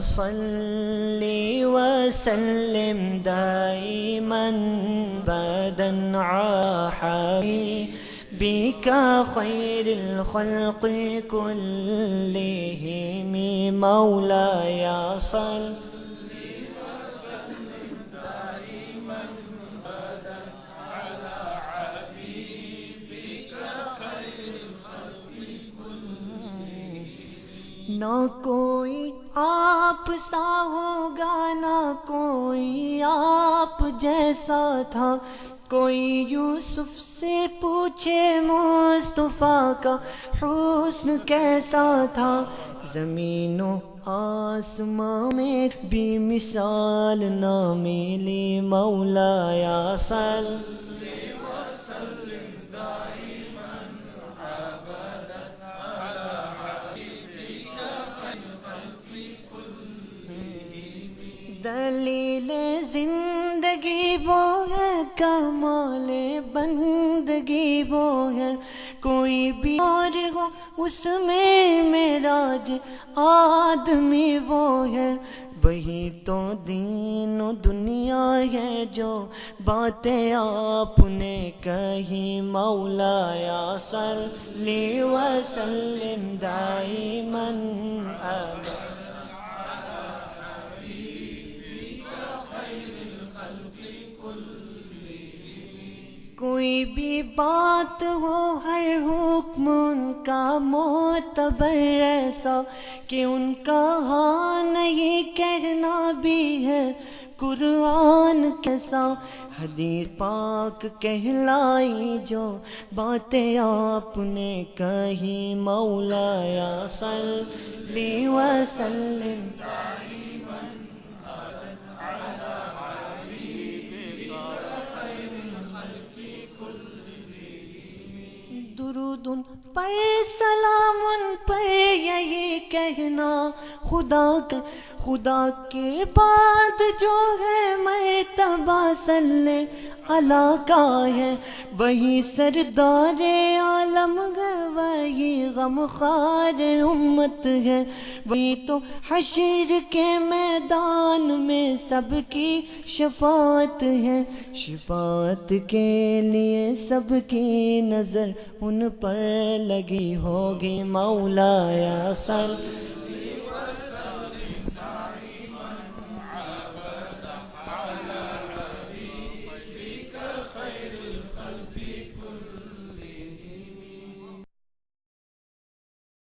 صلی وسلم دائما ابدا على حبيبك خير الخلق كلهم مولاي صل نہ کوئی آپ سا ہوگا نہ کوئی آپ جیسا تھا، کوئی یوسف سے پوچھے مصطفیٰ کا حسن کیسا تھا، زمین و آسماں میں بھی مثال نہ ملی، مولایا صلی دلیل زندگی وہ ہے، کمال بندگی وہ ہے، کوئی بھی اور ہو اس میں معراج آدمی وہ ہے، وہی تو دین و دنیا ہے جو باتیں آپ نے کہی، مولایا صلی وسلم دائما ابدا کوئی بھی بات ہو ہر حکم ان کا معتبر ایسا کہ ان کا ہاں نہیں کہنا بھی ہے قرآن کیسا، حدیث پاک کہلائی جو باتیں آپ نے کہی، مولایا صلی وسلم درود ان پر سلام ان پر یہی کہنا، خدا کے بعد جو ہے مرتبہ صلی اللہ کا ہے، وہی سردار عالم ہے، وہی غمخوار امت ہے، وہی تو حشر کے میدان میں سب کی شفاعت ہے، شفاعت کے لیے سب کی نظر ان پر لگی ہوگی، مولایا صلی